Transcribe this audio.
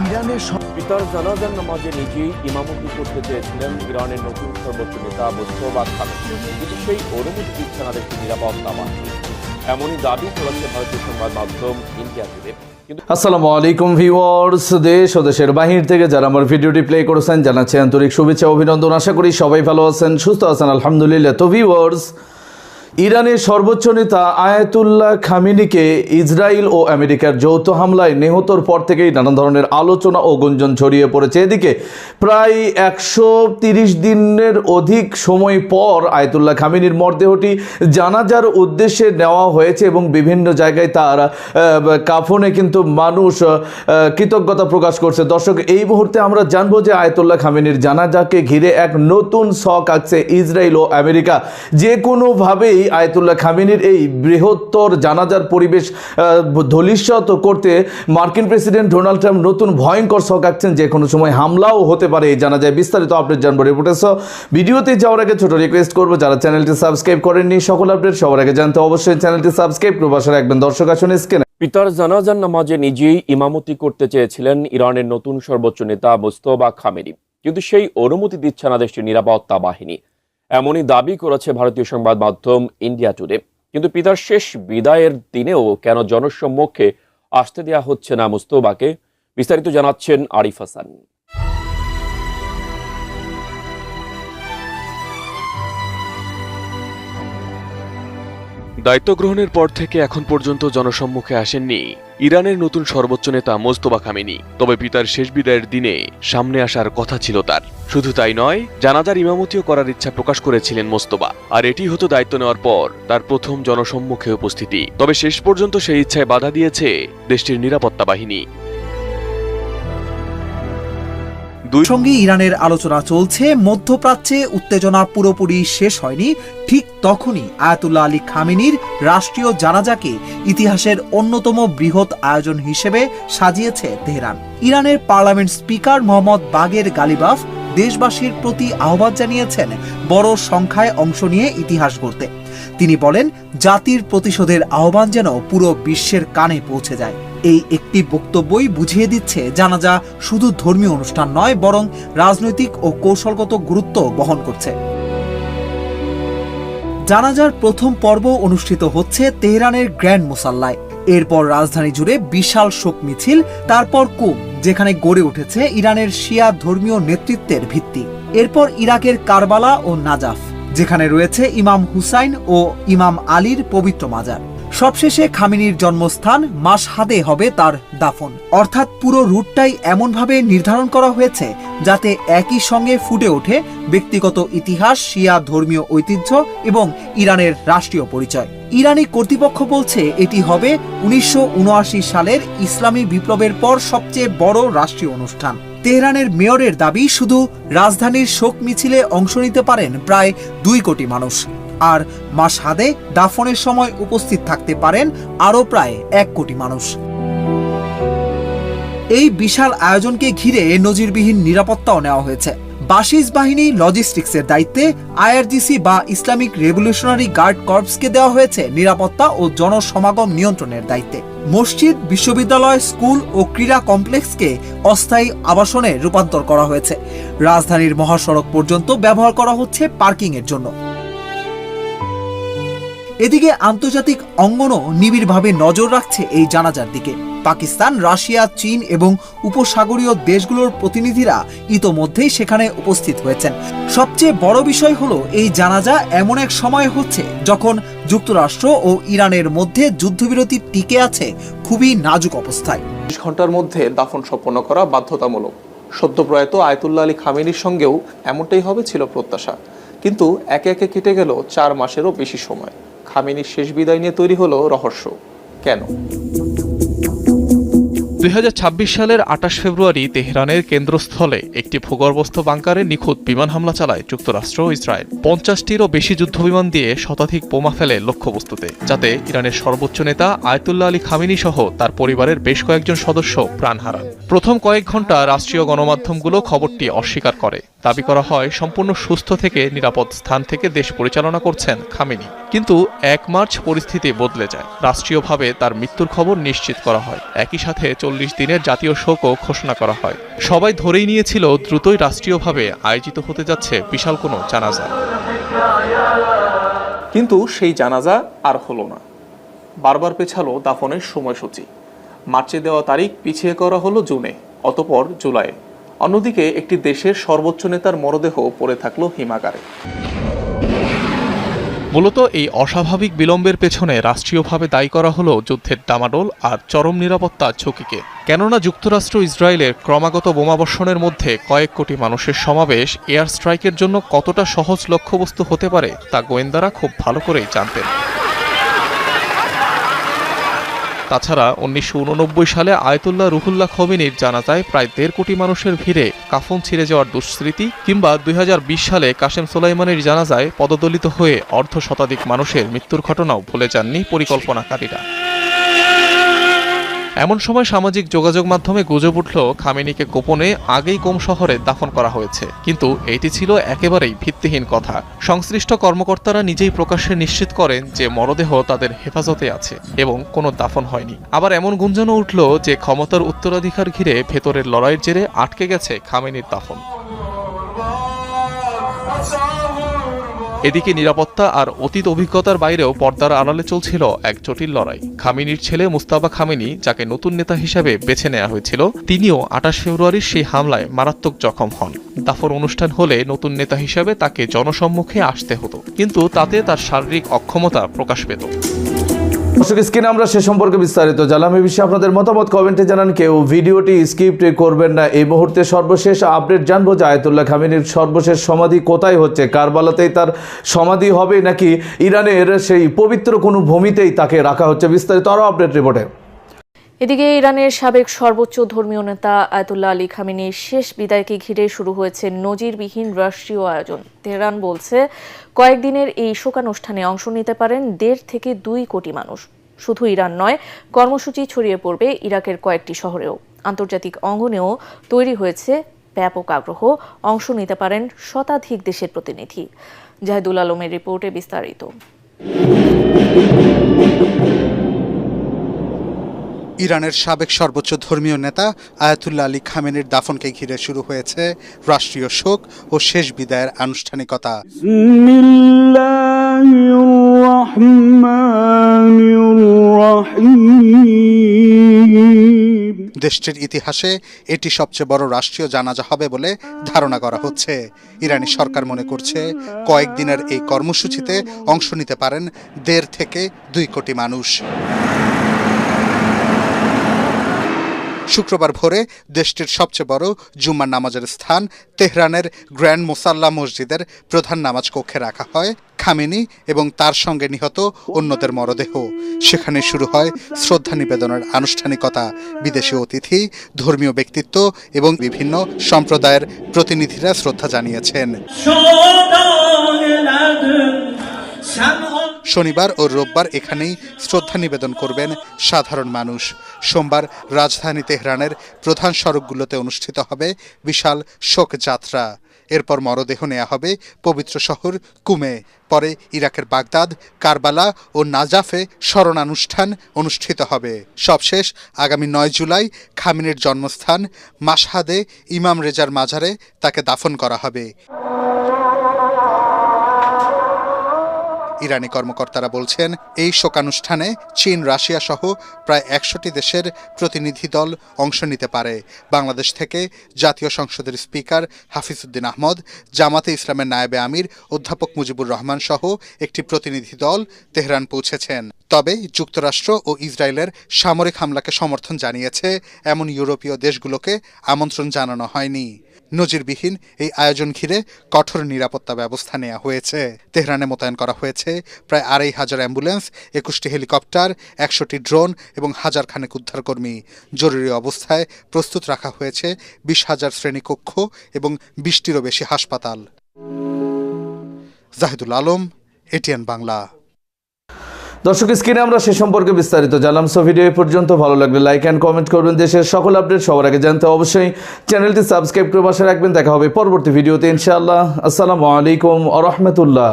পিতার জানাজার নামাজে নিজেই ইমামতি করতে চেয়েছিলেন ইরানের নতুন সর্বোচ্চ নেতা মুস্তফা খামেনি, কিন্তু সেই অনুমতি দিচ্ছে না দেশটির নিরাপত্তা বাহিনী। এমনই দাবি করেছে ভারতীয় সংবাদ মাধ্যম ইন্ডিয়া টুডে। আসসালামু আলাইকুম ভিউয়ার্স, দেশ ও দেশের বাহির থেকে যারা আমার ভিডিওটি প্লে করেছেন জানাচ্ছি আন্তরিক শুভেচ্ছা অভিনন্দন। আশা করি সবাই ভালো আছেন, সুস্থ আছেন, আলহামদুলিল্লাহ। তো ভিউয়ার্স, ইরানের সর্বোচ্চ নেতা আয়াতুল্লাহ খামেনিকে ইসরায়েল ও আমেরিকার যৌথ হামলায় নিহতর পর থেকেই নানান ধরনের আলোচনা ও গুঞ্জন ছড়িয়ে পড়েছে। এদিকে প্রায় 130 দিনের অধিক সময় পর আয়াতুল্লাহ খামেনির মরদেহটি জানাজার উদ্দেশ্যে নেওয়া হয়েছে এবং বিভিন্ন জায়গায় তার কাফনে কিন্তু মানুষ কৃতজ্ঞতা প্রকাশ করছে। দর্শক, এই মুহূর্তে আমরা জানবো যে আয়াতুল্লাহ খামেনির জানাজাকে ঘিরে এক নতুন ছক আঁকছে ইসরায়েল ও আমেরিকা। যে কোনোভাবেই আয়াতুল্লাহ খামেনির এই বৃহত্তর জানাজার পরিবেশ ধূলিসাৎ করতে মার্কিন প্রেসিডেন্ট ডোনাল্ড ট্রাম্প নতুন ভয়ঙ্কর ছক আঁকছেন। যে কোনো সময় হামলাও হতে পারে এই জানাজায়। বিস্তারিত আপডেট জানবো রিপোর্টের। ভিডিওতে যাওয়ার আগে ছোট রিকোয়েস্ট করবো, যারা চ্যানেলটি সাবস্ক্রাইব করেননি সকল আপডেট সবার আগে জানতে অবশ্যই চ্যানেলটি সাবস্ক্রাইব করে পাশে রাখবেন। দর্শক আসুন স্ক্রিনে। পিতার জানাজার নামাজে নিজেই ইমামতি করতে চেয়েছিলেন ইরানের নতুন সর্বোচ্চ নেতা মুস্তফা খামেনি, কিন্তু সেই অনুমতি দিচ্ছে না দেশটির নিরাপত্তা বাহিনী। এমনই দাবি করেছে ভারতীয় সংবাদ মাধ্যম ইন্ডিয়া টুডে। কিন্তু পিতার শেষ বিদায়ের দিনেও কেন জনসম্মুখে আসতে দেওয়া হচ্ছে না মুস্তফাকে, বিস্তারিত জানাচ্ছেন আরিফ হাসান। দায়িত্ব গ্রহণের পর থেকে এখন পর্যন্ত জনসম্মুখে আসেননি ইরানের নতুন সর্বোচ্চ নেতা মোস্তফা খামেনি। তবে পিতার শেষ বিদায়ের দিনে সামনে আসার কথা ছিল তার। শুধু তাই নয়, জানাজার ইমামতিও করার ইচ্ছা প্রকাশ করেছিলেন মোস্তফা। আর এটি হতো দায়িত্ব নেওয়ার পর তার প্রথম জনসম্মুখে উপস্থিতি। তবে শেষ পর্যন্ত সেই ইচ্ছায় বাধা দিয়েছে দেশটির নিরাপত্তা বাহিনী। সঙ্গে ইরানের আলোচনা চলছে। মধ্যপ্রাচ্যে উত্তেজনা পুরোপুরি শেষ হয়নি। ঠিক তখনই আয়াতুল্লাহ আলী খামেনির রাষ্ট্রীয় জানাজাকে ইতিহাসের অন্যতম বৃহৎ আয়োজন হিসেবে সাজিয়েছে তেহরান। ইরানের পার্লামেন্ট স্পিকার মোহাম্মদ বাগের গালিবাফ দেশবাসীর প্রতি আহ্বান জানিয়েছেন বড় সংখ্যায় অংশ নিয়ে ইতিহাস গড়তে। তিনি বলেন, জাতির প্রতিশোধের আহ্বান যেন পুরো বিশ্বের কানে পৌঁছে যায়। এই একটি বক্তব্যই বুঝিয়ে দিচ্ছে জানাজা শুধু ধর্মীয় অনুষ্ঠান নয়, বরং রাজনৈতিক ও কৌশলগত গুরুত্ব বহন করছে। জানাজার প্রথম পর্ব অনুষ্ঠিত হচ্ছে তেহরানের গ্র্যান্ড মুসাল্লায়। এরপর রাজধানী জুড়ে বিশাল শোক মিছিল, তারপর কুম, যেখানে গড়ে উঠেছে ইরানের শিয়া ধর্মীয় নেতৃত্বের ভিত্তি। এরপর ইরাকের কারবালা ও নাজাফ, যেখানে রয়েছে ইমাম হুসাইন ও ইমাম আলীর পবিত্র মাজার। সবশেষে খামেনির জন্মস্থান মাশহাদে হবে তার দাফন। অর্থাৎ পুরো রুটটাই এমনভাবে নির্ধারণ করা হয়েছে যাতে একই সঙ্গে ফুটে ওঠে ব্যক্তিগত ইতিহাস, শিয়া ধর্মীয় ঐতিহ্য এবং ইরানের রাষ্ট্রীয় পরিচয়। ইরানি কর্তৃপক্ষ বলছে এটি হবে 1979 সালের ইসলামী বিপ্লবের পর সবচেয়ে বড় রাষ্ট্রীয় অনুষ্ঠান। তেহরানের মেয়রের দাবি, শুধু রাজধানীর শোক মিছিলে অংশ নিতে পারেন প্রায় 2 কোটি মানুষ, আর মাশহাদে দাফনের সময় উপস্থিত থাকতে পারেন আরও প্রায় 1 কোটি মানুষ। এই বিশাল আয়োজনকে ঘিরে নজিরবিহীন নিরাপত্তাও নেওয়া হয়েছে। বাসিস বাহিনী লজিস্টিক্সের দায়িত্বে আইআরজিসি বা ইসলামিক রেভলিউশনারি গার্ড কর্পসকে দেওয়া হয়েছে নিরাপত্তা ও জনসমাগম নিয়ন্ত্রণের দায়িত্বে। মসজিদ, বিশ্ববিদ্যালয়, স্কুল ও ক্রীড়া কমপ্লেক্সকে অস্থায়ী আবাসনে রূপান্তর করা হয়েছে। রাজধানীর মহাসড়ক পর্যন্ত ব্যবহার করা হচ্ছে পার্কিংয়ের জন্য। এদিকে আন্তর্জাতিক অঙ্গনও নিবিড়ভাবে নজর রাখছে এই জানাজার দিকে। পাকিস্তান, রাশিয়া, চীন এবং উপসাগরীয় দেশগুলোর প্রতিনিধিরা ইতোমধ্যেই সেখানে উপস্থিত হয়েছেন। সবচেয়ে বড় বিষয় হলো, এই জানাজা এমন এক সময় হচ্ছে যখন যুক্তরাষ্ট্র ও ইরানের মধ্যে যুদ্ধবিরতি টিকে আছে খুবই নাজুক অবস্থায়। 20 ঘন্টার মধ্যে দাফন সম্পন্ন করা বাধ্যতামূলক। সদ্যপ্রয়াত আয়াতুল্লাহ আলী খামেনির সঙ্গেও এমনটাই হবে ছিল প্রত্যাশা, কিন্তু একে একে কেটে গেল 4 মাসেরও বেশি সময়। খামেনির শেষ বিদায় নিয়ে তৈরি হলো রহস্য। কেন? 2026 সালের 28 ফেব্রুয়ারি তেহরানের কেন্দ্রস্থলে একটি ভূগর্ভস্থ বাংকারে নিখুঁত বিমান হামলা চালায় যুক্তরাষ্ট্র ও ইসরায়েল। 50টিরও বেশি যুদ্ধবিমান দিয়ে শতাধিক বোমা ফেলে লক্ষ্যবস্তুতে, যাতে ইরানের সর্বোচ্চ নেতা আয়াতুল্লাহ আলী খামেনি সহ তার পরিবারের বেশ কয়েকজন সদস্য প্রাণ হারান। প্রথম কয়েক ঘন্টা রাষ্ট্রীয় গণমাধ্যমগুলো খবরটি অস্বীকার করে। দাবি করা হয় সম্পূর্ণ সুস্থ থেকে নিরাপদ স্থান থেকে দেশ পরিচালনা করছেন খামেনি। কিন্তু 1 মার্চ পরিস্থিতি বদলে যায়। রাষ্ট্রীয়ভাবে তার মৃত্যুর খবর নিশ্চিত করা হয়। একই সাথে 40 দিনের জাতীয় শোকও ঘোষণা করা হয়। সবাই ধরেই নিয়েছিল দ্রুতই রাষ্ট্রীয়ভাবে আয়োজিত হতে যাচ্ছে বিশাল কোনো জানাজা। কিন্তু সেই জানাজা আর হলো না। বারবার পেছালো দাফনের সময়সূচি। মার্চে দেওয়া তারিখ পিছিয়ে করা হলো জুনে, অতঃপর জুলাইয়ে। অন্যদিকে একটি দেশের সর্বোচ্চ নেতার মরদেহ পড়ে থাকলো হিমাগারে। মূলত এই অস্বাভাবিক বিলম্বের পেছনে রাষ্ট্রীয়ভাবে দায়ী করা হলো যুদ্ধের ডামাডোল আর চরম নিরাপত্তা ঝুঁকিকে। কেননা যুক্তরাষ্ট্র ইসরায়েলের ক্রমাগত বোমাবর্ষণের মধ্যে কয়েক কোটি মানুষের সমাবেশ এয়ার স্ট্রাইকের জন্য কতটা সহজ লক্ষ্যবস্তু হতে পারে তা গোয়েন্দারা খুব ভালো করেই জানতেন। তাছাড়া 1989 সালে আয়াতুল্লাহ রুহুল্লাহ খোমেনির জানাজায় প্রায় 1.5 কোটি মানুষের ভিড়ে কাফন ছিঁড়ে যাওয়ার দুঃস্মৃতি, কিংবা 2020 সালে কাসেম সোলাইমানির জানাজায় পদদলিত হয়ে অর্ধশতাধিক মানুষের মৃত্যুর ঘটনাও ভুলে যাননি পরিকল্পনাকারীরা। এমন সময় সামাজিক যোগাযোগ মাধ্যমে গুজব উঠল খামেনিকে গোপনে আগেই কোম শহরে দাফন করা হয়েছে। কিন্তু এটি ছিল একেবারেই ভিত্তিহীন কথা। সংশ্লিষ্ট কর্মকর্তারা নিজেই প্রকাশ্যে নিশ্চিত করেন যে মরদেহ তাদের হেফাজতে আছে এবং কোনো দাফন হয়নি। আবার এমন গুঞ্জনও উঠল যে ক্ষমতার উত্তরাধিকার ঘিরে ভেতরের লড়াইয়ের জেরে আটকে গেছে খামেনির দাফন। এদিকে নিরাপত্তা আর অতীত অভিজ্ঞতার বাইরেও পর্দার আড়ালে চলছিল এক জটিল লড়াই। খামেনির ছেলে মুস্তাফা খামেনি, যাকে নতুন নেতা হিসেবে বেছে নেওয়া হয়েছিল, তিনিও 28 ফেব্রুয়ারির সেই হামলায় মারাত্মক জখম হন। দাফন অনুষ্ঠান হলে নতুন নেতা হিসেবে তাকে জনসম্মুখে আসতে হতো, কিন্তু তাতে তার শারীরিক অক্ষমতা প্রকাশ পেত। দর্শক, স্ক্রিনে আমরা সে সম্পর্কে বিস্তারিত জানলাম। এই বিষয়ে আপনাদের মতামত কমেন্টে জানান। কেউ ভিডিওটি স্কিপ করবেন না। এই মুহূর্তে সর্বশেষ আপডেট জানবো যে আয়াতুল্লাহ খামেনির সর্বশেষ সমাধি কোথায় হচ্ছে। কারবালাতেই তার সমাধি হবে নাকি ইরানের সেই পবিত্র কোনো ভূমিতেই তাকে রাখা হচ্ছে? বিস্তারিত আরও আপডেট রিপোর্টে। এদিকে ইরানের সাবেক সর্বোচ্চ ধর্মীয় নেতা আয়াতুল্লাহ আলী খামেনির শেষ বিদায়কে ঘিরে শুরু হয়েছে নজিরবিহীন রাষ্ট্রীয় আয়োজন। তেহরান বলছে কয়েকদিনের এই শোকানুষ্ঠানে অংশ নিতে পারেন 1.5 থেকে 2 কোটি মানুষ। শুধু ইরান নয়, কর্মসূচি ছড়িয়ে পড়বে ইরাকের কয়েকটি শহরেও। আন্তর্জাতিক অঙ্গনেও তৈরি হয়েছে ব্যাপক আগ্রহ। অংশ নিতে পারেন শতাধিক দেশের প্রতিনিধি। জাহিদুল আলমের রিপোর্টে বিস্তারিত। ইরানের সাবেক সর্বোচ্চ ধর্মীয় নেতা আয়াতুল্লাহ আলী খামেনির দাফনকে ঘিরে শুরু হয়েছে রাষ্ট্রীয় শোক ও শেষ বিদায়ের আনুষ্ঠানিকতা। দেশটির ইতিহাসে এটি সবচেয়ে বড় রাষ্ট্রীয় জানাজা হবে বলে ধারণা করা হচ্ছে। ইরানি সরকার মনে করছে কয়েকদিনের এই কর্মসূচিতে অংশ নিতে পারেন 1.5 থেকে 2 কোটি মানুষ। শুক্রবার ভোরে দেশটির সবচেয়ে বড় জুম্মার নামাজের স্থান তেহরানের গ্র্যান্ড মোসাল্লা মসজিদের প্রধান নামাজ কক্ষে রাখা হয় খামেনি এবং তার সঙ্গে নিহত অন্যদের মরদেহ। সেখানে শুরু হয় শ্রদ্ধা নিবেদনের আনুষ্ঠানিকতা। বিদেশি অতিথি, ধর্মীয় ব্যক্তিত্ব এবং বিভিন্ন সম্প্রদায়ের প্রতিনিধিরা শ্রদ্ধা জানিয়েছেন। শনিবার ও রোববার এখানেই শ্রদ্ধা নিবেদন করবেন সাধারণ মানুষ। সোমবার রাজধানী তেহরানের প্রধান সড়কগুলোতে অনুষ্ঠিত হবে বিশাল শোকযাত্রা। এরপর মরদেহ নেওয়া হবে পবিত্র শহর কুমে। পরে ইরাকের বাগদাদ, কারবালা ও নাজাফে স্মরণানুষ্ঠান অনুষ্ঠিত হবে। সবশেষ আগামী 9 জুলাই খামেনির জন্মস্থান মাশহাদে ইমাম রেজার মাজারে তাকে দাফন করা হবে। ইরানি কর্মকর্তারা বলছেন এই শোকানুষ্ঠানে চীন, রাশিয়া সহ প্রায় 100টি দেশের প্রতিনিধি দল অংশ নিতে পারে। বাংলাদেশ থেকে জাতীয় সংসদের স্পিকার হাফিজউদ্দিন আহমদ, জামাতে ইসলামের নায়েবে আমির অধ্যাপক মুজিবুর রহমান সহ একটি প্রতিনিধি দল তেহরান পৌঁছেছেন। তবে যুক্তরাষ্ট্র ও ইসরায়েলের সামরিক হামলাকে সমর্থন জানিয়েছে এমন ইউরোপীয় দেশগুলোকে আমন্ত্রণ জানানো হয়নি। নজিরবিহীন এই আয়োজন ঘিরে কঠোর নিরাপত্তা ব্যবস্থা নেওয়া হয়েছে। তেহরানে মোতায়েন করা হয়েছে প্রায় 2500 অ্যাম্বুলেন্স, 21টি হেলিকপ্টার, 100টি ড্রোন এবং হাজারখানেক উদ্ধারকর্মী। জরুরি অবস্থায় প্রস্তুত রাখা হয়েছে 20,000 শ্রেণীকক্ষ এবং 20টিরও বেশি হাসপাতাল। জাহিদুল আলম, এটিএন বাংলা। দর্শক, স্ক্রিনে আমরা সে সম্পর্কে বিস্তারিত জানলাম। সো ভিডিও এই পর্যন্ত। ভালো লাগলে লাইক অ্যান্ড কমেন্ট করবেন। দেশের সকল আপডেট সবার আগে জানতে অবশ্যই চ্যানেলটি সাবস্ক্রাইব করে পাশে রাখবেন। দেখা হবে পরবর্তী ভিডিওতে ইনশাআল্লাহ। আসসালামু আলাইকুম ওয়া রাহমাতুল্লাহ।